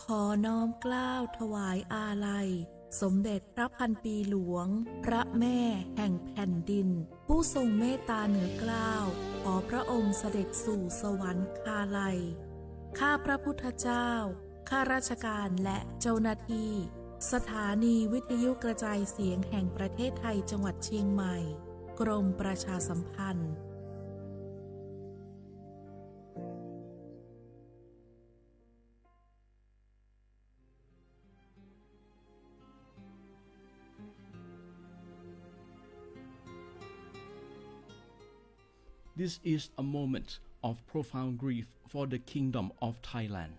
ขอน้อมเกล้าถวายอาลัยสมเด็จพระพันปีหลวงพระแม่แห่งแผ่นดินผู้ทรงเมตตาเหนือเกล้าขอพระองค์เสด็จสู่สวรรคาลัยข้าพระพุทธเจ้าข้าราชการและเจ้าหน้าที่สถานีวิทยุกระจายเสียงแห่งประเทศไทยจังหวัดเชียงใหม่กรมประชาสัมพันธ์ This is a moment of profound grief for the Kingdom of Thailand.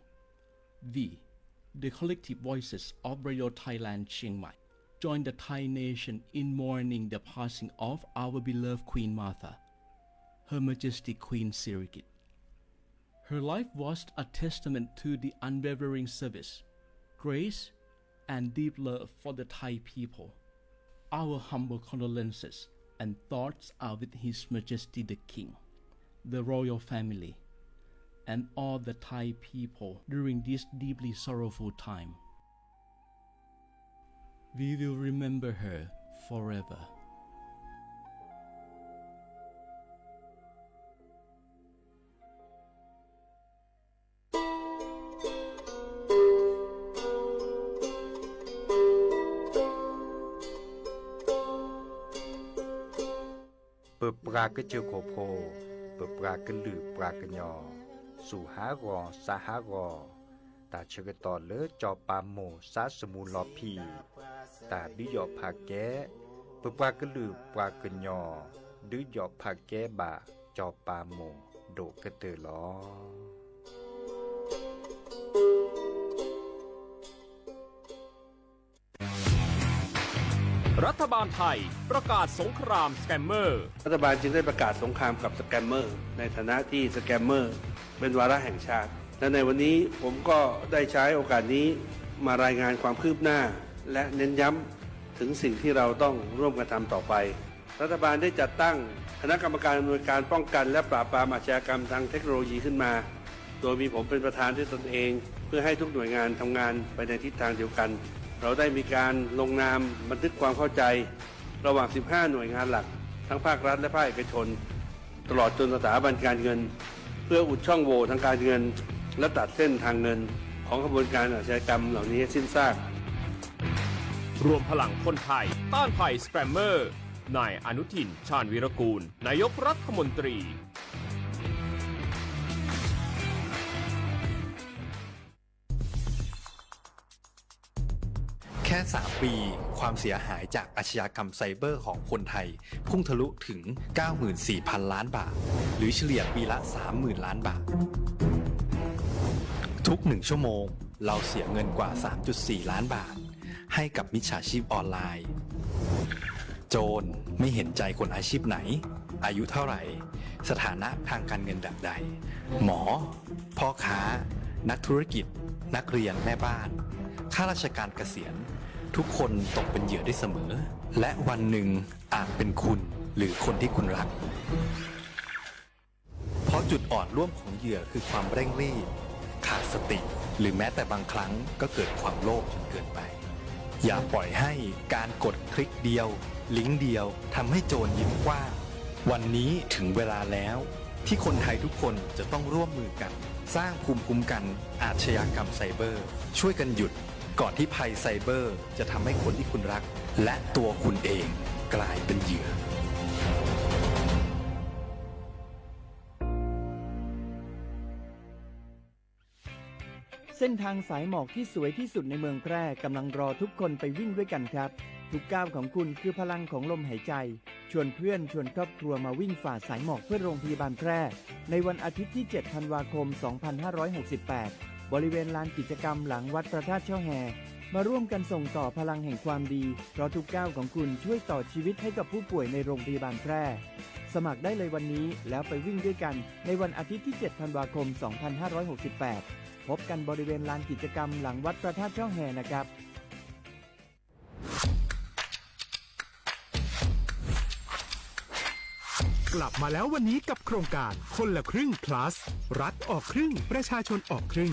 The collective voices of Radio Thailand Chiang Mai join the Thai nation in mourning the passing of our beloved Queen Martha, Her Majesty Queen Sirikit. Her life was a testament to the unwavering service, grace, and deep love for the Thai people. Our humble condolences and thoughts are with His Majesty the King, the royal family, and all the Thai people during this deeply sorrowful time. We will remember her forever. Pra cái chiều cổ phô, pra cái lử pra cái nhỏ, su há gò sa há gò, ta chơi cái tò lỡ cho ba mồ sa smu lò pì, ta đi dọ phà ké, pra cái lử pra cái nhỏ, đi dọ phà ké bà cho ba mồ đổ cái từ lò. รัฐบาลไทยประกาศสงครามสแกมเมอร์รัฐบาลจึงได้ประกาศสงครามกับสแกมเมอร์ในฐานะที่สแกมเมอร์เป็นวาระแห่งชาติและในวันนี้ผมก็ได้ใช้โอกาสนี้มารายงานความคืบหน้าและเน้นย้ำถึงสิ่งที่เราต้องร่วมกันทำต่อไปรัฐบาลได้จัดตั้งคณะกรรมการอำนวยการป้องกันและปราบปรามอาชญากรรมทางเทคโนโลยีขึ้นมาโดยมีผมเป็นประธานด้วยตนเองเพื่อให้ทุกหน่วยงานทำงานไปในทิศทางเดียวกันเราได้มีการลงนามบันทึกความเข้าใจระหว่าง 15 หน่วยงานหลักทั้งภาครัฐและภาคเอกชนตลอดจนสถาบันการเงินเพื่ออุดช่องโหว่ทางการเงินและตัดเส้นทางเงินของกระบวนการอาชญากรรมเหล่านี้ให้สิ้นซากรวมพลังคนไทยต้านภัยสแกมเมอร์นายอนุทินชาญวีรกูลนายกรัฐมนตรีแค่ 3 ปีความเสียหายจากอาชญากรรมไซเบอร์ของคนไทยพุ่งทะลุถึง 94,000 ล้านบาทหรือเฉลี่ยปีละ 30,000 ล้านบาททุก1ชั่วโมงเราเสียเงินกว่า 3.4 ล้านบาทให้กับมิจฉาชีพออนไลน์โจรไม่เห็นใจคนอาชีพไหนอายุเท่าไหร่สถานะทางการเงินแบบใดหมอพ่อค้านักธุรกิจนักเรียนแม่บ้านข้าราชการเกษียณทุกคนตกเป็นเหยื่อได้เสมอและวันหนึ่งอาจเป็นคุณหรือคนที่คุณรักเพราะจุดอ่อนร่วมของเหยื่อคือความเร่งรีบขาดสติหรือแม้แต่บางครั้งก็เกิดความโลภจนเกินไปอย่าปล่อยให้การกดคลิกเดียวลิงก์เดียวทำให้โจรยิ้มกว้างวันนี้ถึงเวลาแล้วที่คนไทยทุกคนจะต้องร่วมมือกันสร้างภูมิคุ้มกันอาชญากรรมไซเบอร์ช่วยกันหยุดก่อนที่ภัยไซเบอร์จะทำให้คนที่คุณรักและตัวคุณเองกลายเป็นเหยื่อเส้นทางสายหมอกที่สวยที่สุดในเมืองแพร่กำลังรอทุกคนไปวิ่งด้วยกันครับทุกก้าวของคุณคือพลังของลมหายใจชวนเพื่อนชวนครอบครัวมาวิ่งฝ่าสายหมอกเพื่อโรงพยาบาลแพร่ในวันอาทิตย์ที่ 7 ธันวาคม 2568 บริเวณลานกิจกรรมหลังวัดพระธาตุช่อแฮมาร่วมกันส่งต่อพลังแห่งความดีเพราะทุกก้าวของคุณช่วยต่อชีวิตให้กับผู้ป่วยในโรงพยาบาลแพร่สมัครได้เลยวันนี้แล้วไปวิ่งด้วยกันในวันอาทิตย์ที่ 7 ธันวาคม 2568 พบกันบริเวณลานกิจกรรมหลังวัดพระธาตุช่อแฮนะครับกลับมาแล้ววันนี้กับโครงการคนละครึ่ง plus รัฐออกครึ่งประชาชนออกครึ่ง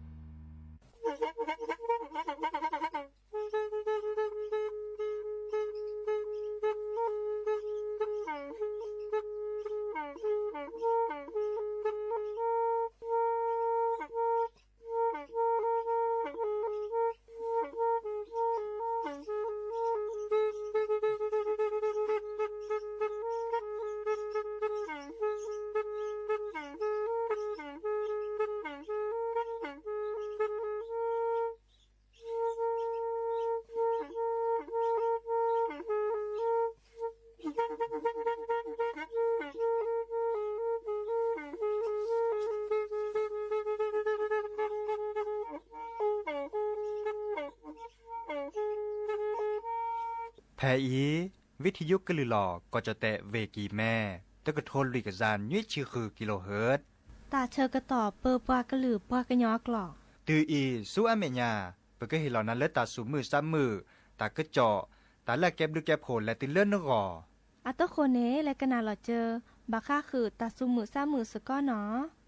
แพอีวิทยุกลือหลอก็จะแตะเวกีแม่ตะกะทนลิกะจานยุ้ยชื่อคือกิโลเฮิรตซ์ตาเชอกระต่อเปอปวากระหลือปวากระยอกหลอกตืออีสู้อเมญาเปก็เห็นเหล่านั้นเลตาสูมือซ้ำมือตากระเจาะตาแลกแก็บดูแก็บโผลและติเลื่อนนกออัตโคเนและกนาหลอเจอบาค่าคือตาซุมือซ้ำมือสก้อเนาะ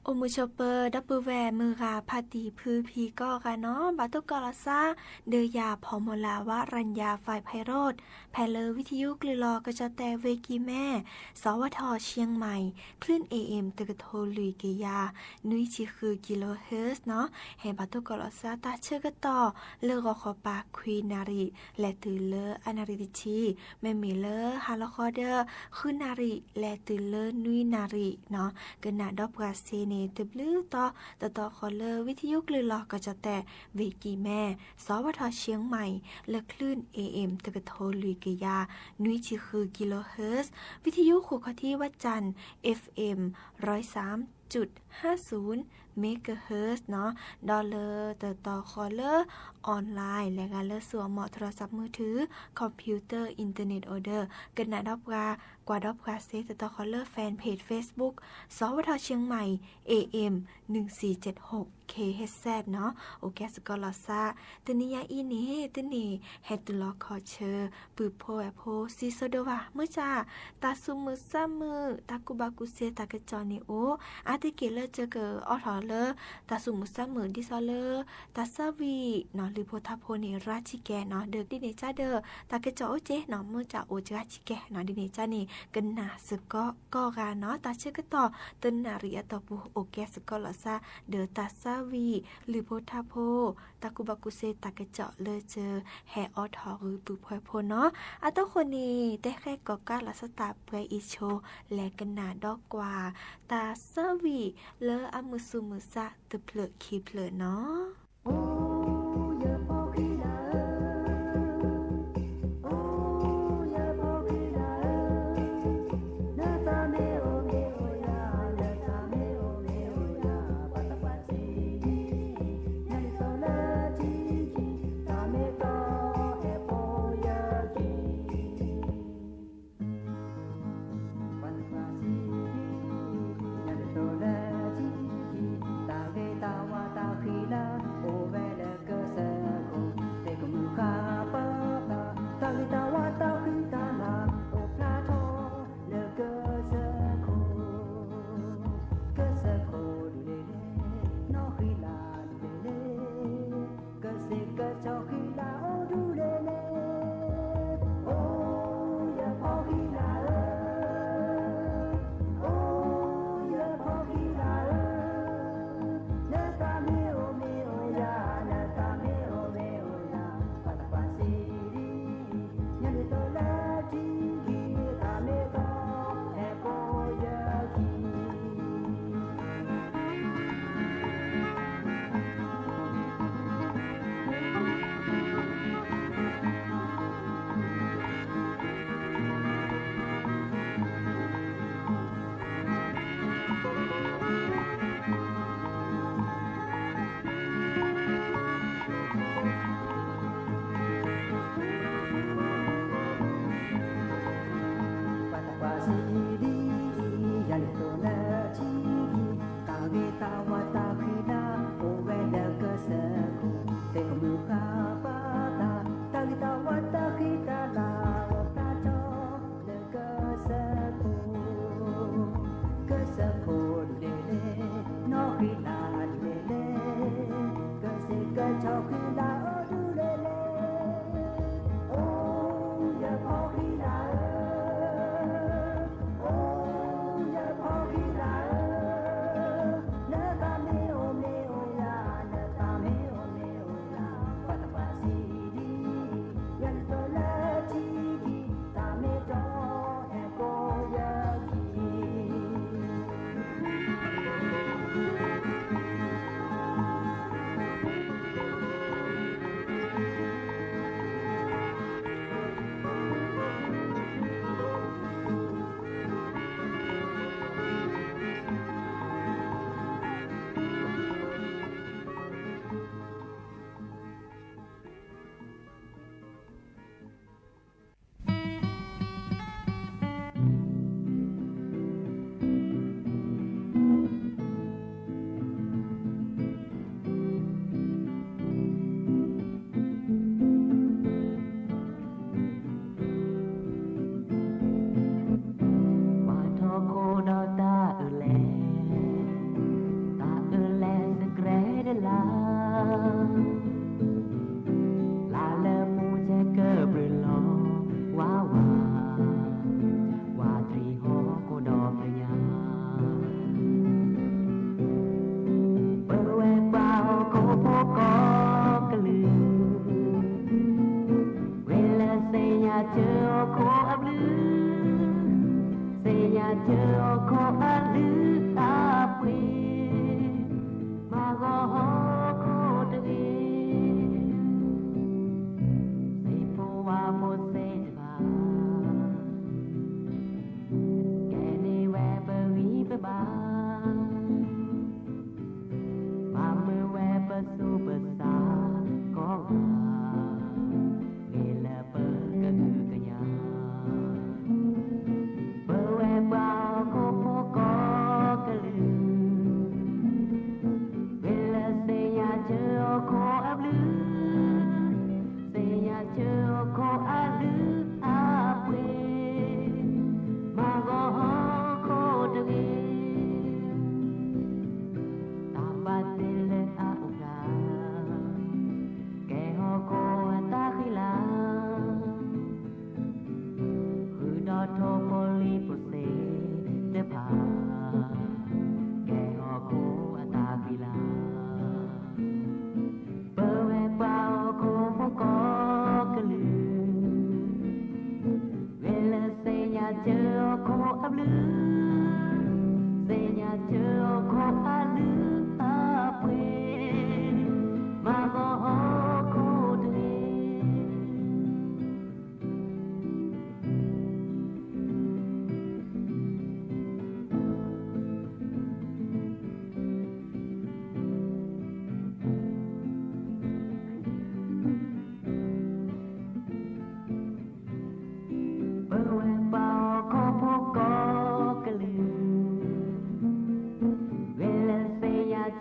โอมือชอปเปอร์ดับเบิลแวร์มือกาพาตีพือพีก็กันเนาะบาตุกกอลาซาเดยาพอมลาวะรัญญาฝ่ายไพโรธแพลเลอวิทยุกลือลอกระจแต่เวกีแม่สวทเชียงใหม่คลื่น AM ตะกะโทลุยเกยานุยชิคือกิโลเฮิรตซ์เนาะให้บาตุกกอลาซาตาเชื่อกะต่อเลอรอคอปาควีนารีและตือเลออนาริติชีแม่มีเลอฮาลคอเดอร์คือนารีและตือเลอนุยนารีเนาะกะนาดอบกาเซเนตบลือต่อคอเลอวิทยุกลือลอกระจะแต่เวกีแม่สวทเชียงใหม่และคลื่น AM ตะกะโทลุยเกยานุยชิคือกิโลเฮิรตซ์วิทยุคู่คที่วัดจันทร์ FM 103.50 เมกะเฮิรตซ์เนาะดอลเลอร์ต่อคอเลอร์ออนไลน์และการเลอสวมเหมาะโทรศัพท์มือถือคอมพิวเตอร์อินเทอร์เน็ตออเดอร์กันนาดอบกว่าดอบกาเซต่อคอเลอร์แฟนเพจ Facebook สวทเชียงใหม่ AM 1476 KHZ เนาะโอเคสกอลาซาตนิยาอีเนตนีเฮตุลอคอเชอร์ปือโพแอโพซิโซโดวาเมื่อจ้าตาซุมือซ้ำมือตากุบากุเซตากะจอนิโออาติเกเลอเจอเกอออทอเลอตาซุมือซ้ำมือดิซอเลอตาซาวีเนาะหรือโพทาโพเนราชิแกเนาะเด็กดิเนจ้าเดอตากะจอโอเจเนาะเมื่อจ้าโอจราชิแกเนาะดิเนจ้านี่กันนาสก็กาเนาะตาเชกะต่อตนนาริอะตอปูโอเคสกอลาซาเดอตาซาวีหรือโพทาโพตากุบากุเซตากะเจาะเลอเจอแฮออทอหรือปุพอยโพเนาะอะตอคนนี้ได้แค่กอกาลาสตาเปอีโชและกันนาดอกกว่าตาซาวีเลออะมุซุมุซะตะเพลอคีเพลอเนาะ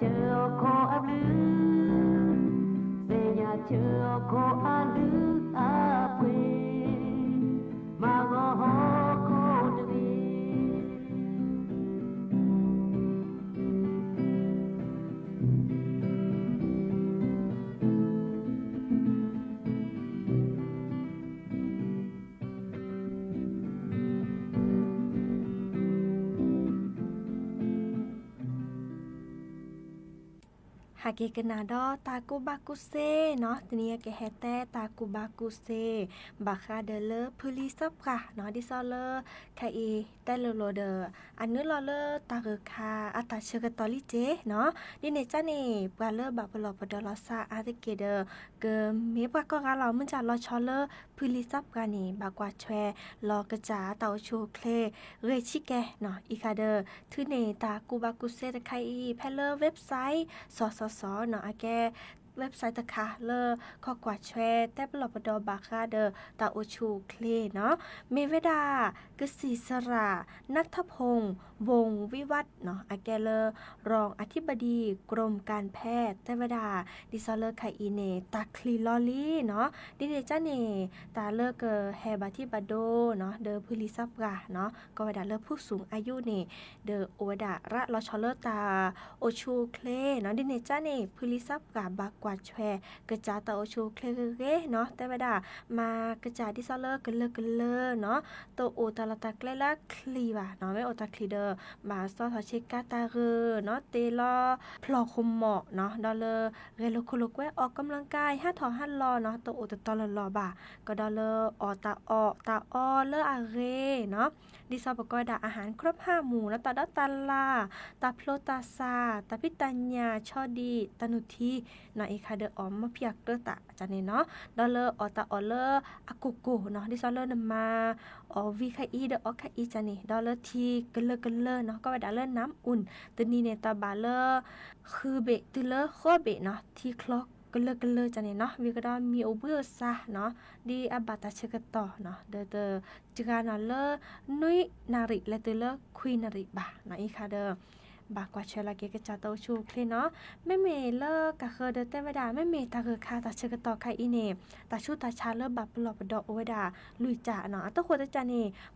chờ cô ấp về nhà chờ cô ăn à quê mà ngó cô đi หาเกกันนาดอตากูบากุเซเนาะทีนี้แกแฮแต่ตากูบากุเซบาคาเดเลพลิซับค่ะเนาะดิซอเลคาเอแต่โลโลเดอันนึลอเลตาเกคาอัตาเชกตอลิเจเนาะดิเนจานี่ปาเลบาปลอปดอลซาอาติเกเดเกเมปะก็กาเรามันจะลอชอเลพลิซับกานี่บากว่าแชลอกระจาเตาโชเคลเรชิแกเนาะอีคาเดทือเนตากูบากุเซตะไคอีแพเลเว็บไซต์สเนาะอาแกเว็บไซต์ตะคะเลอข้อกว่าแชร์แต่ปลอบดอบาคาเดอตาโอชูเคลเนาะเมเวดากษีสระนัทพงษ์วงวิวัฒน์เนาะอาแกเลอรองอธิบดีกรมการแพทย์แต่เวดาดิซอเลอร์ไคอีเนตาคลีลอลีเนาะดิเดจ้าเนตาเลอเกอแฮบาทิบาโดเนาะเดอพุลิซับกาเนาะก็เวดาเลอผู้สูงอายุเนเดอโอวดาระลอชอเลอร์ตาโอชูเคลเนาะดิเนจ้าเนพุลิซับกาบากว่าแชร์กระจาตาโอชูเคลเกเนาะแต่เวดามากระจาดิซอเลอร์กันเลอเนาะโตโอตาลาตาเกลละคลีว่ะเนาะไม่โอตาคลีเดอมาซอทอเชกาตาเรเนาะเตลอพลอคมเหมาะเนาะดอเลเรโลโคโลกเวออกกำลังกาย5 5 รอเนาะโตโอตอลอบ่าก็ดอเลอตาเลออาเรเนาะดิซอปก็ดาอาหารครบ5 หมู่แล้วตาดตาลาตาโพลตาซาตาพิตัญญาชอดีตนุทีเนาะอีคาเดออมมาเพียกเตตะจันนี่เนาะดอเลอตาเลออากุโกเนาะดิซอเลอนมาวีคาอีเดอคาอีจันนี่ดอเลอทีกันเลเนาะก็ว่าดาเลอน้ำอุ่นตัวนี้เนี่ยตาบาเลอคือเบะตือเลอข้อเบะเนาะที่คล็อกกันเลยจันนี่เนาะวิกดามีโอเบอร์ซะเนาะดีอาบาตาเชกต่อเนาะเดจิกานาเลนุยนาริและเตเลคุยนาริบะเนาะอีคาเดบากว่าเชลาเกกจาโตชูเคลเนาะไม่เมเลกะเคเดเตเวดาไม่เมตาเกคาตาเชกต่อไคอีเนตาชูตาชาเลบับปลอบดอโอเวดาลุยจ่าเนาะตะโคตะจาเน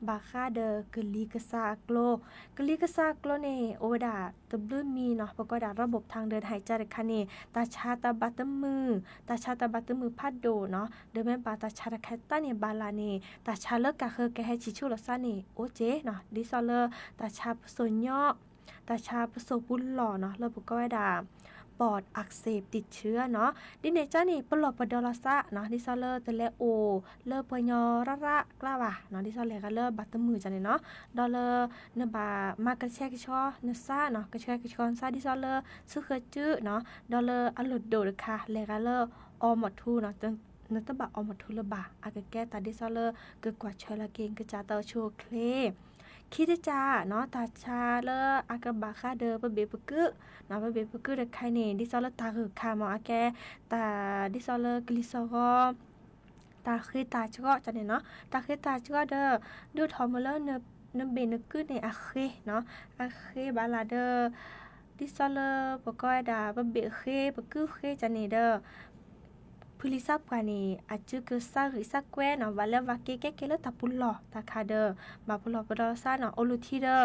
บาคาเดกลีกซาโกลเนโอเวดาตบลืมีเนาะปก็ดาระบบทางเดินหายใจคาเนตาชาตาบัตมือพัดโดเนาะเดแม่บาตาชาแคตตาเนบาลาเนตาชาเลกะเคแกให้ชิชูลซาเนโอเจเนาะดิซอเลตาชาโซญอตาชาประสบบุญหล่อเนาะแล้วปก็ดาปอดอักเสบติดเชื้อเนาะดิเนจ้านี่ปลอบปดอลซะเนาะดิซอเลตะเลโอเลปยอระกล้าว่ะเนาะดิซอเลก็เลบัตมือจังเนาะดอเลเนบามากระแชกชอเนซ่าเนาะกระแชกชอนซาดิซอเลซึเคจื้อเนาะดอเลอลุดโดดค่ะเลก็เลอหมดทูเนาะจนนตบะอหมดทูละบะอากแก้ตาดิซอเลเกิดกว่าเชลาเกงกระจาเตาโชเคลคิดจ้าเนาะตาชาเลอากบาคาเดอปะเบปะกึเนาะปะเบปะกึเดไคเนดิซอลตาคือคามออาแกตาดิซอลกลิซอกตาคือตาจก็จันเนาะตาคือตาจก็เดอดูทอมเลเนเบนกึในอาเคเนาะอาเคบาลาเดอดิซอลปะก็ดาปะเบเคปะกึเคจันเนเดอพุลิซับกว่านี่อาจจะคือซาหรือซาแควเนาะว่าแล้วว่าเกเลตาปุลลอตาคาเดอบาปุลลอปดอซาเนาะโอลูทีเดอ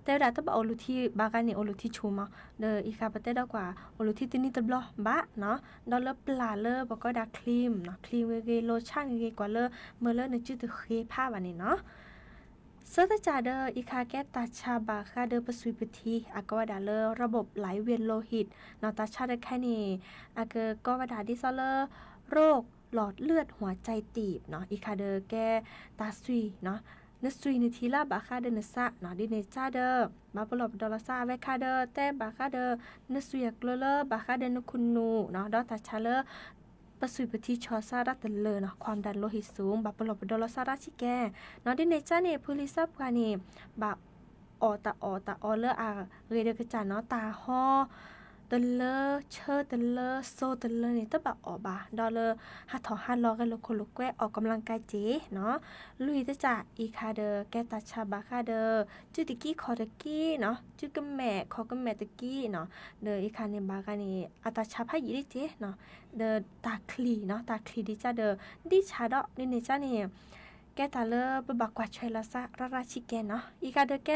แต่ดาตบะโอลูทีบากันนี่โอลูทีชูมาเดออีคาปะเตดอกว่าโอลูทีตินี่ตบลอบะเนาะดอเลปลาเลบ่ก็ดาครีมเนาะครีมเกโลชั่นเกกว่าเลเมื่อเลในจื้อตะเคผ้าวันนี้เนาะเซตจาเดออีคาแกตาชาบาคาเดอปสุยปทีอากวดาเลระบบไหลเวียนโลหิตเนาะตาชาได้แค่นี้อากก็วดาดิซอเลโรคหลอดเลือดหัวใจตีบเนาะอีคาเดอแกตาซุยเนาะนซุยนทีลาบาคาเดนซะเนาะดิเนจาเดอบาปลอบดอลซาเวคาเดแต่บาคาเดนซุยกเลบาคาเดนคุณนูเนาะดอตาชาเลปสุยปฏิชอซารัตเลเนาะความดันโลหิตสูงบาปลอบดอลซาราชิแกเนาะดิเนจาเนี่ยพุลิซับกานี่บาอเลอาเรเดกจาเนาะตาฮอ ตเลเชอตเลโซตเลนี่ตะบะออบาดอเลหาถอหาลอกันโลโคโลแกออกกำลังกายเจเนาะลุยตะจ่าอีคาเดอแกตาชาบาคาเดอจุติกี้คอตะกี้เนาะจุกะแม่คอกะแม่ตะกี้เนาะเดออีคาเนบากานี่อาตาชาพายิดิเจเนาะเดอตาคลีเนาะตาคลีดิจ้าเดอดิชาดอนี่เนจ้านี่แกตาเลบบักกว่าช่วยละซะราชิแกเนาะอีกาเดแก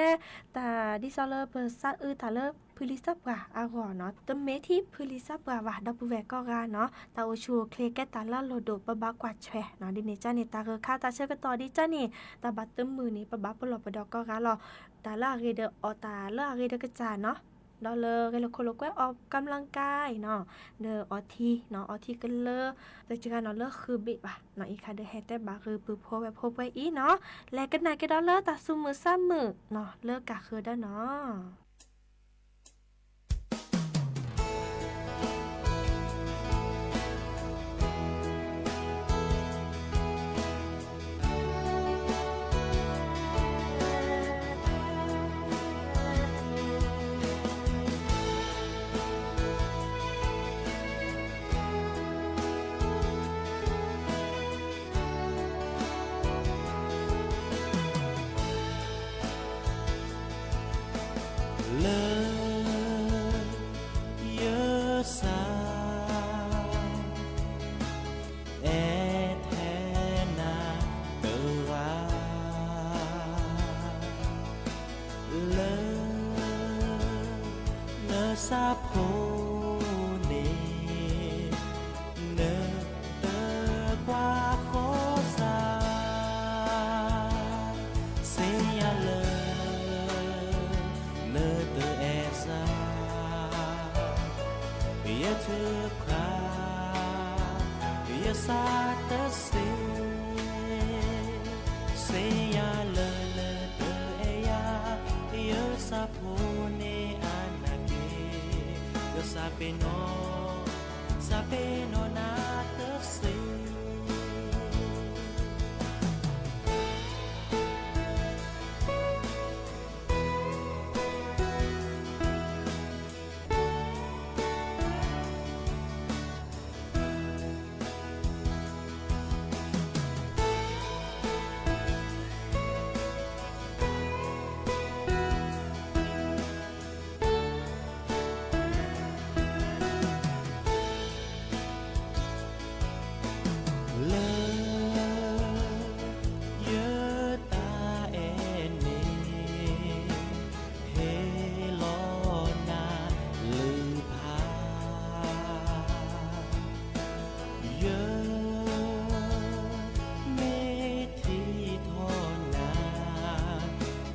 ตาดิซอเลเปซาตาเลพุลิซับกว่าอากอเนาะตเมที่พุลิซับกว่าว่าดอปุแวก็กาเนาะตาโอชูเคลแกตาลาโลโดบบักกว่าช่วยเนาะดิเนจ้านี่ตาเกค่าตาเชก็ต่อดิจ้านี่ตาบัดตึมมือนี่ปะบักปลอปดอกก็กาลอตาลาเรเดอตาลาเรเดกะจาเนาะดอเลเกลโคโลกออกกำลังกายเนาะเดออทีเนาะอทีกันเลแต่จกันเนาะเลคือบิบะเนาะอีคาเดเฮแต่บาคือปือโพแบบโพไปอีเนาะแลกันไหนก็ดอเลตาซุมือซ้ำมือเนาะเลิกกะคือดอเนาะ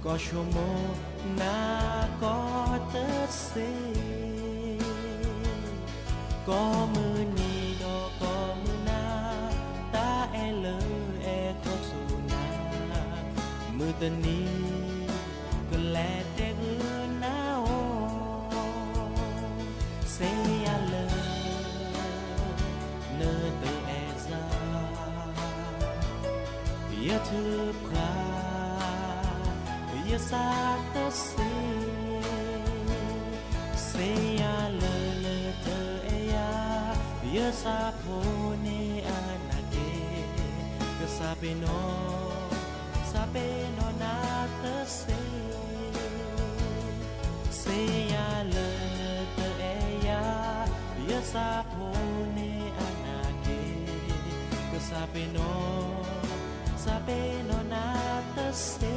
ก็ชั่วโมงนาก็เติร์เซก็มือนี้ดอกก็มือนาตาแอเลยแอครบสูนามือตะนี้ก็แลเด็กนาโอเสียเลยเนอเตอแอซาอย่าถือครายาซาโตเซียาเลเธอเอยายาซาโพเนอานาเกก็ซาเปโนนาเตเซียาเลเธอเอยายาซาโพเนอานาเกก็ซาเปโนนาเตเซี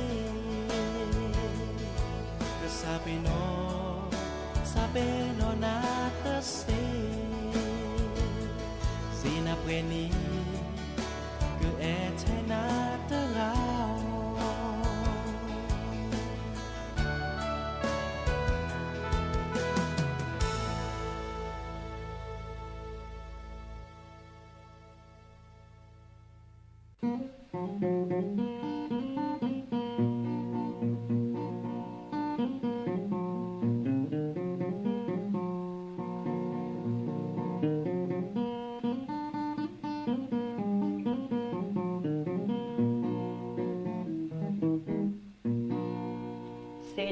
Sapeno nata se Sina preni Que ete nata lao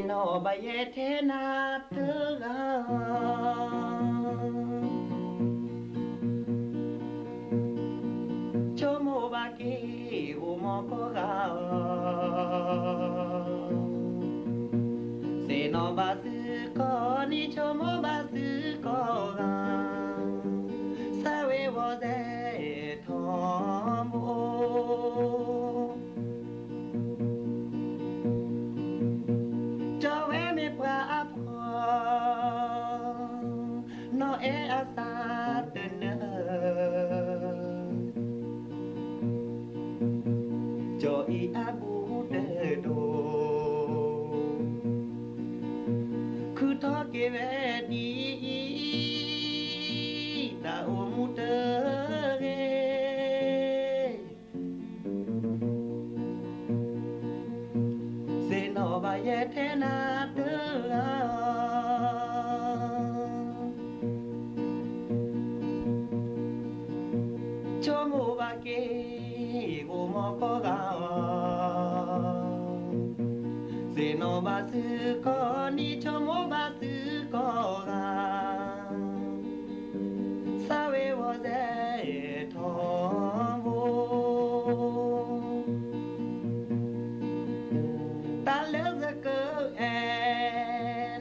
no bayete na tega โมบาซื้อก็กาสาเววอเดทอมโอจอเวเมปราพอนอเออาซาเดเนจออีอาบูเดโดคือทอเกเวดีตาโอมุเตเกเซโนบาเยเทนาเตอาโชโมบาเกโกโมโกกาเซโนบาซึโกนิโชโมบาซึโกกาสาเววอเซทอโมตาเลซะเกเอ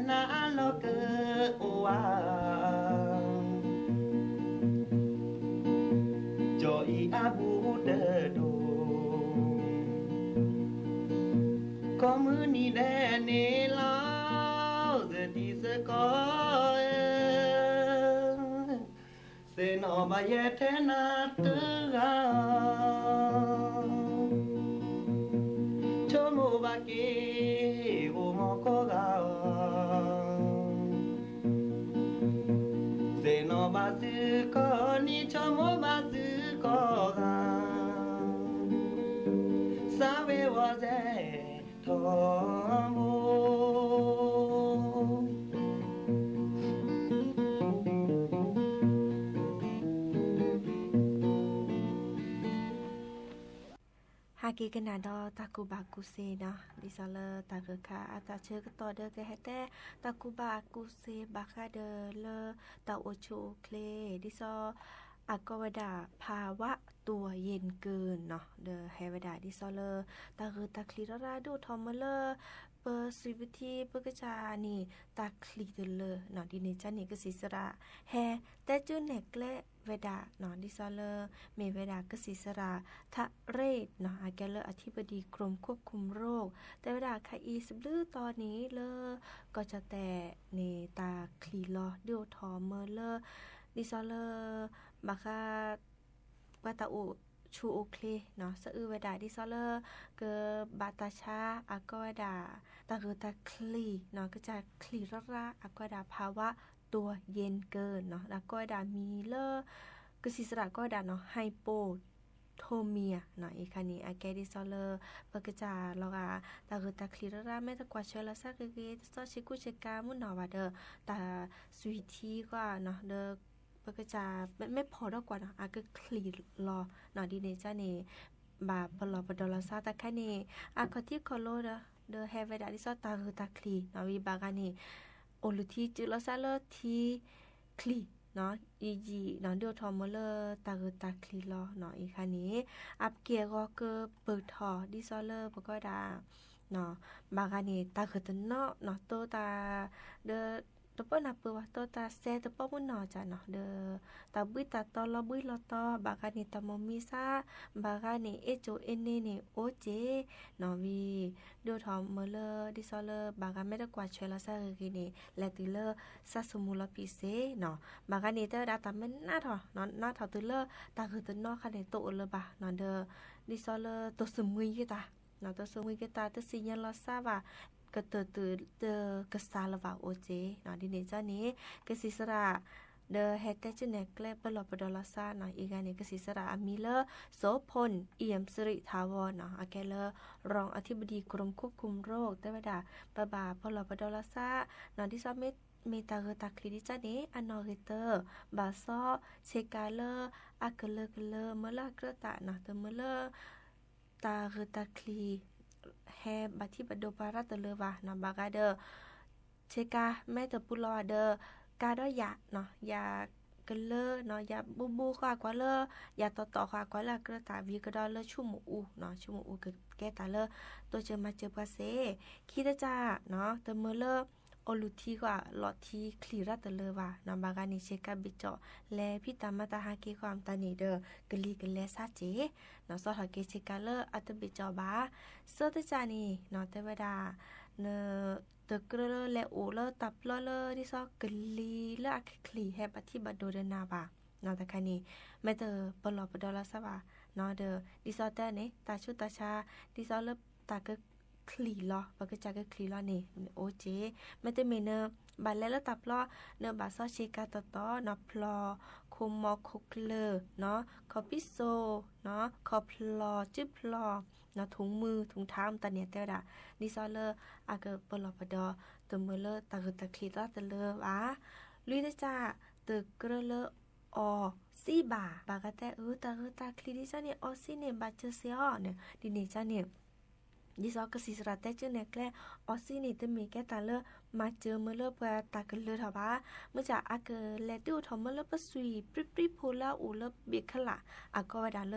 นาโลเกโอวาจออีอาบูเดโดก็มือนี่แดเนลาเดติสกอเซโนบาเยเทนาเตกาโชโมบาเกโอโมโกกาเซโนบาซึโกนิโชโมบาซึโกกาสาเววอเซทอโมฮากิกันนาดอตากูบากุเซเนาะดิซาเลตาเกคาอาตาเชกตอเดกะเฮเตตากูบากุเซบาคาเดเลตาโอโชเคลดิซออากวดาภาวะตัวเย็นเกินเนาะเดเฮวดาดิซอเลตาคือตาคลีราดูทอมเลเปอร์สุวิธีเปกจานี่ตาคลีเดเลเนาะดิเนจันนี่ก็สิสระแฮแต่จุเนกเลเวดาเนาะดิซอเลเมเวดากสิสระทะเรศเนาะอาแกเลอธิบดีกรมควบคุมโรคแต่เวดาคาอีสบลือตอนนี้เลก็จะแต่เนตาคลีลอดิโอทอมเลดิซอเลบาคากวาตาอุชูโอเคเนาะสะอือเวดาดิซอเลเกบาตาชาอากวดาตาคือตาคลีเนาะก็จะคลีระอากวดาภาวะตัวเย็นเกินเนาะแล้วก็ดามีเลกสิสระก็ดาเนาะไฮโปโทเมียเนาะอีกคันนี้อาแกดิซอเลปกจาลอกาตาคือตาคลีระแม้ตะกว่าเชลซะคือซอชิกุเชกามุนเนาะว่าเดอตาสวีทีก็เนาะเดอก็จะไม่พอดอกกว่านะอาก็คลีรอหน่อยดีเนจ้านี่บาปลอปดอลซาตะแค่นี้อาคอที่คอโลเดอเฮเวดาดิซอตาคือตาคลีเนาะวีบากานี่โอลุทีจุลซาเลทีคลีเนาะอีจีเนาะเดียวทอมเลตาคือตาคลีรอเนาะอีคันนี้อับเกียก็เกเปิดทอดิซอเลปก็ดาเนาะบากานี่ตาคือตเนาะเนาะโตตาเดอตปนับว่าตตาเซตปมุนนอจ้ะเนาะเดอตาบุยตาตอลบุยลอตอบากานิตามมีซาบากานิเอโจเอเนเนโอเจเนาะวีเดอทอมเมเลดิซอเลบากาเมตะกว่าเชลาซากินีแลติเลซาสมุลปิเซเนาะบากานิเตอดาตาเมนนาทอเนาะนาทอตุเลตาคือตนอคันเนโตเลบะเนาะเดอดิซอเลตสมุยกิตาเนาะตสมุยกิตาตสิญญาลอซาว่าก็เตกษาลวาโอเจเนาะดิเนจ้านี้กสิสระเดเฮเตจเนกเลปลอปดอลซาเนาะอีกอันนี้กสิสระอามิเลโสพลเอี่ยมสิริทาวรเนาะอาแกเลรองอธิบดีกรมควบคุมโรคแต่ว่าดาปะบาปลอปดอลซาเนาะที่ซอเมตาเกตาคลิดิจ้านี้อนอริเตอร์บาซอเชกาเลอะเกเลเมลากระตะเนาะเตเมเลตาเกตาคลีแฮบัติบดปาราตเลวะนะบากาเดเชกาแม่ตะปุลอเดกาดอยะเนาะยากะเลเนาะยาบูก็กว่าเลยาต่อก็กว่าละกระตาวีก็ดอเลชุมอูเนาะชุมอูก็แกตาเลตัวเจอมาเจอปาเซคิดจ้าเนาะเตเมเลอ โอลุทีกว่าหลอดที่คลีรัตเลว่านำบากานิเชกาบิจอและพี่ตามาตาฮาเกความตานีเดอกลีกเลซาเจนอสอทาเกเชกาเลอัตบิจอบาเซตจานีนอเตวดาเนตกรเลโอเลตับเลดิซอกลีเลอักคลีแฮปที่บัดโดเดนาบานอตะคานีเมเตอปลอปดอลาซาบานอเดดิซอเตเนตาชุตาชาดิซอเลตากคลีลอบักจากคลีลอนี่โอเจเมเตเมเนบาเลลตับลอเนบาซอเชกาตตอนอพลอคุมมอคุกเลเนาะคอปิโซเนาะคอพลอจิพลอเนาะถุงมือถุงเท้าตาเนียเตดาดิซอเลอากปลอปดอตมือเลตากตะคลีลอตเลวาลุยเดจาตกรเลอซีบาบากาเตตาคลีดิซาเนี่ยออซีเนี่ยบาเจเซียเนี่ยดิเนจาเนี่ยดิซอกสิสระเตจเนี่ยแกลออซีนี่ตมีแกตาเลมาเจอเมื่อเลปตากเลทบาเมื่อจากอากเลดิวทอมเมื่อเลปสุยปริโพลาอูเลเบียขละอากวดาเล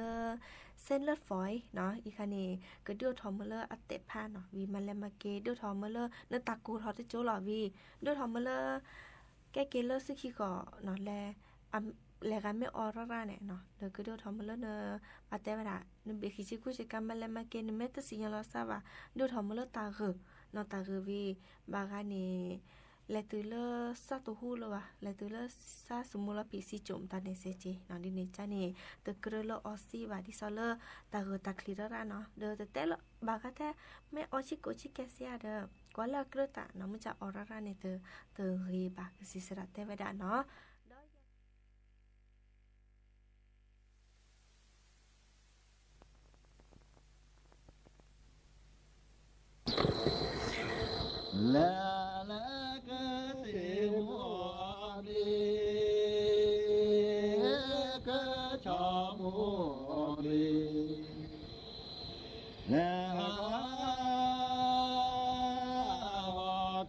เส้นเลือดฝอยเนาะอีคันนี้ก็ดิวทอมเมื่อเลอเตพาเนาะวีมาเลมาเกดิวทอมเมื่อเลเนตากูทอตโจหลอวีดิวทอมเมื่อเลแกเกเลซึคิก็เนาะแลแลกันไม่ออร่าเนี่ยเนาะเดี๋ยวก็เดี๋ยวทำมาแล้วเนอะปาเต้มาละนึกเบคิชิคุชิกันมาแล้วมาเกนเมตสิยาลอซาว่าเดี๋ยวทำมาแล้วตาเรเนาะตาเรวีบางอันนี่แลตือเลซาตูฮูเลวะแลตือเลซาสมุลปีซิจมตาเนเซเจเนาะดิเนจานี่ตะเกรเลออซีว่าดิซอเลตาเรตาคลีระเนาะเดี๋ยวแต่ละบางอันแต่ไม่อชิโกชิแกเซียเด้อกว่าละเกรตาเนาะมันจะออร่าเนี่ยเตอรีบากสิสระเตวดาเนาะLa la ka se mo ni ka cha mo ni la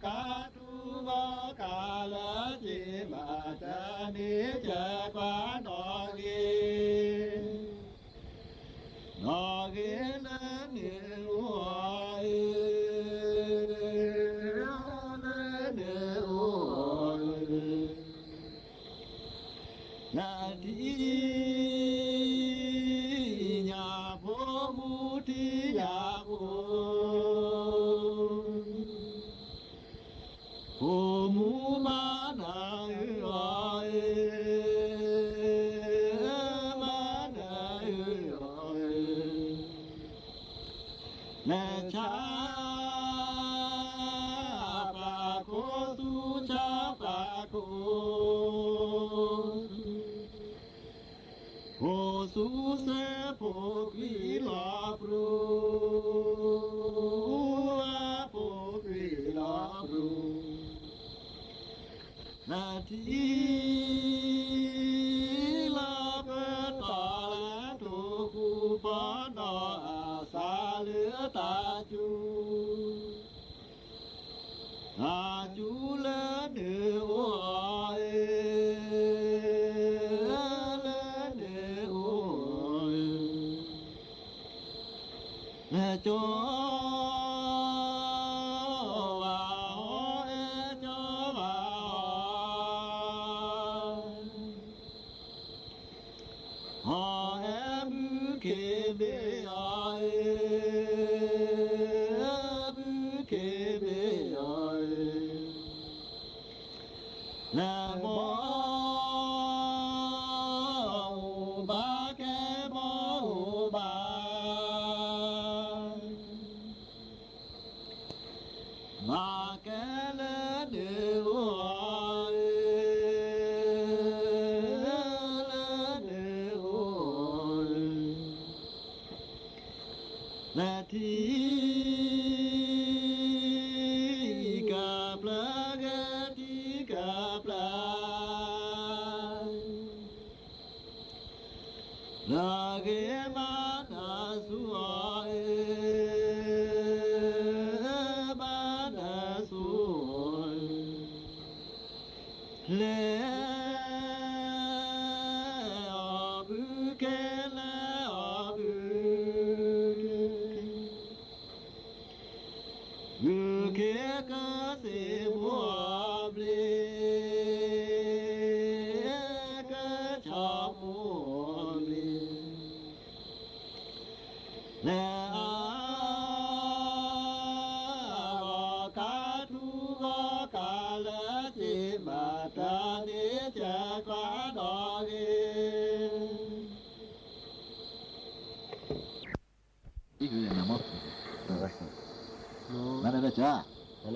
ka tu ba ka la ji ma ta ni cha kwa no gi na ni waนาทีญาโพมุทิยาโพโพมุมานาเอยมานาเอยแม่ชาปาโคสุชาปาโคโอสุเสโพกีลาปรูลาโพกีลาปรูนาทีลาเปตาตุกุปนาสาเลือตาจูอาจูเลเดือจอว่าจอว่าฮอเอ็มเคเบไอเคเบไอนะโมบาแกโมบามาแกเลเดือนาทีกับละกะทีกับละนาเกมานาสุอาเลอบุเกเลอบุบุเกกะเสมัว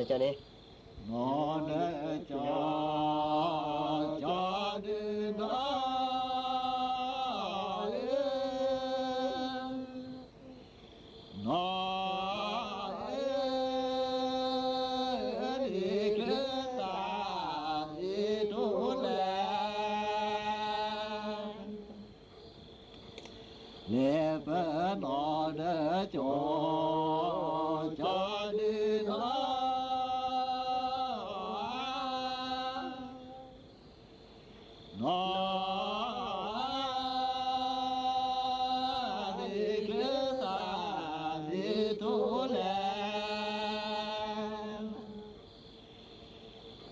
เจ้านี่ นอเนจอจอดือนอเนอดีเคลือตาดีทุแลเลเปนอเนจอจอดือนอนอดีเคลือตาดีทุแล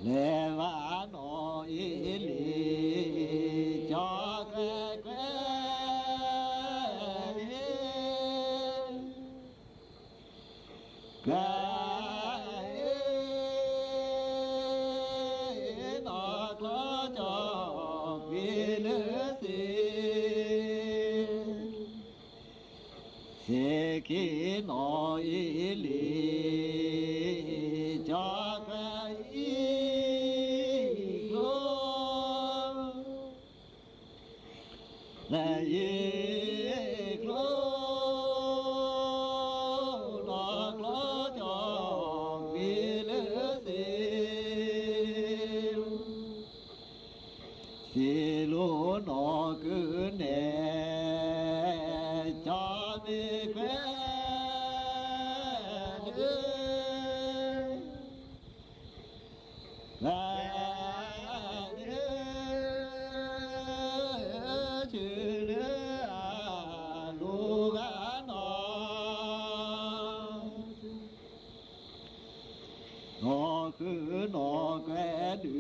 เลวานออิลีจอแกแกแกนอกลอจอวิลสีเสกีนออิลีจอแกอีโลและอีโลนอกลอจอวิลสีสิลูนอกือเนจอมีแควแลชื่อเลือลูกานอนอคือนอแกดื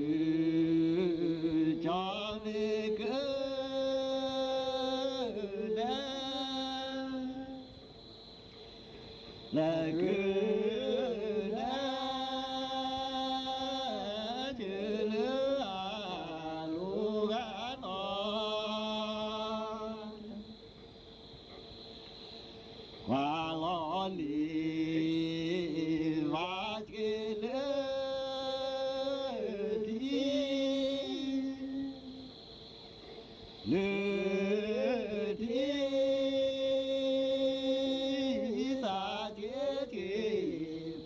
อจอมีกือเนและกือเนชื่อเลือลูกานอนวาลอลีวาเกเลทีเลือทีสาเจที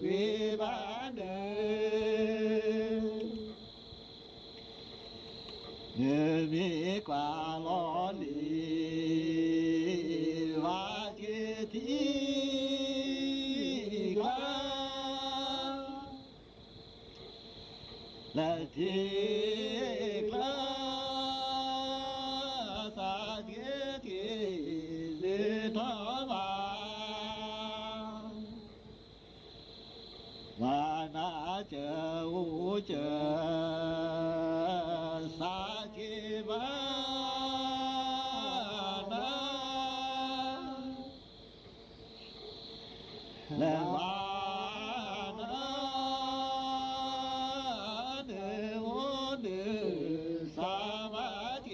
วิบาเดเนื้อมีกว่าลอลีวาเจทีกว่าและทีกลาสาเกทีลือทวาวานาเจออูเจอสาเกบานาและวานาเดโอเดสามาเก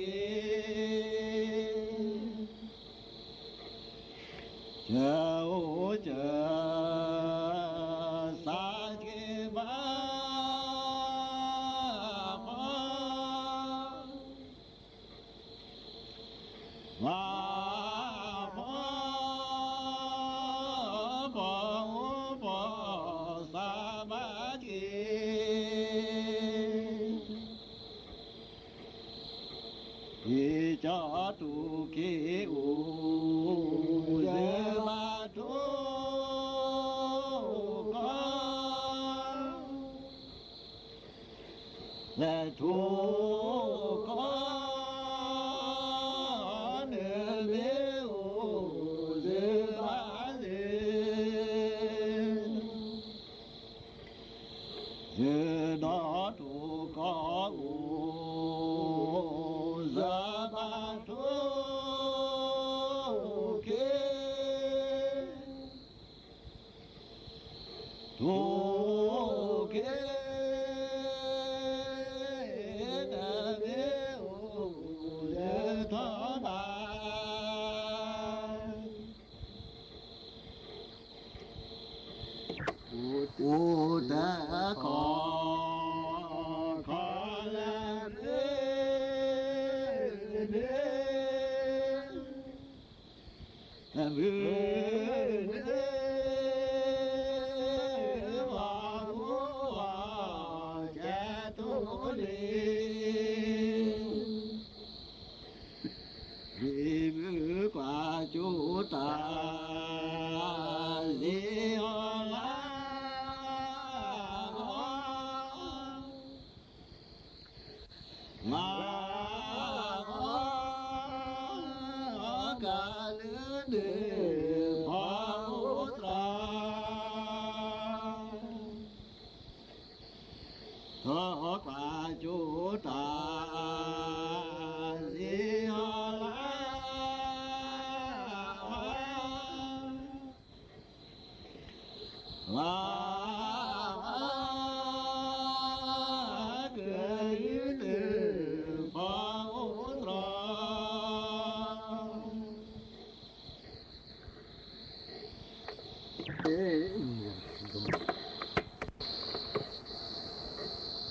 เจออูเจอสาเกบาปาวาปอปอปอสามาเกอิจอตุเกอูเดมาตุกอและทุกคนเลือเลือเลือนอทุกอูซาบาทุเก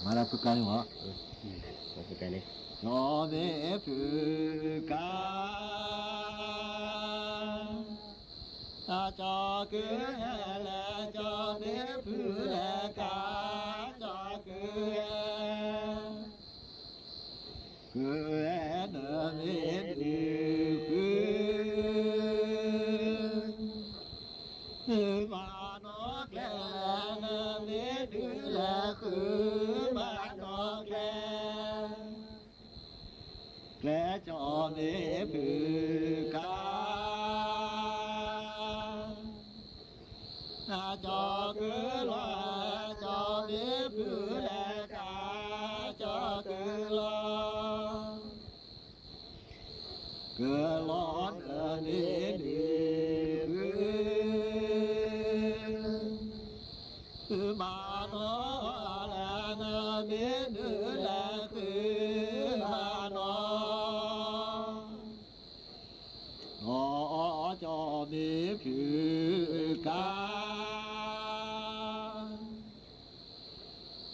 มาแล้วฝึกการเหรอมาฝึกการเลยนอเดฝึกการอาจอเกลจอเดฝึกการจอเกเนเมดืคือมานกแลเนเมดืแลคือมานกแลจอเดฝึกการจอคือลาจอเดฝึกแลกาจอคือลาเกิดร้อนเดือดคือมาโนละนาเดือดละคือมาโนจอมีคือกา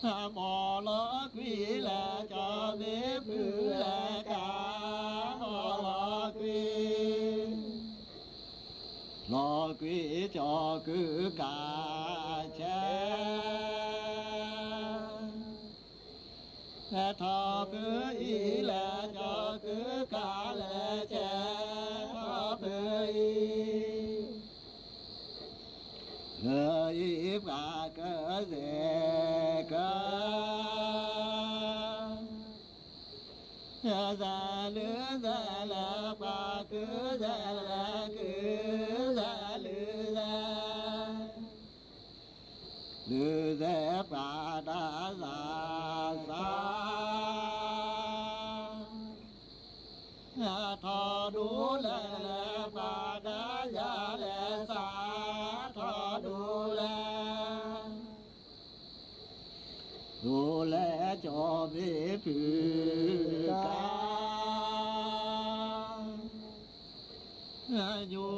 รมอลกวีละจอมีคือละการลอกวีจอคือกาแชและทอคืออีและจอคือกาและแชทอคืออีเงยปาเกเสกซาลือซาลาปาคือซาลาคือซาลือซาลือซาปาดาซาซาทอดูแลปาดายาแลซาทอดูแลจอมีผือกาอยู่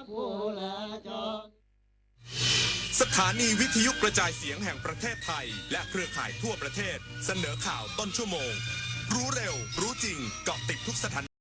ผู้และจอ สถานีวิทยุกระจายเสียงแห่งประเทศไทยและเครือข่ายทั่วประเทศเสนอข่าวต้นชั่วโมงรู้เร็วรู้จริงเกาะติดทุกสถาน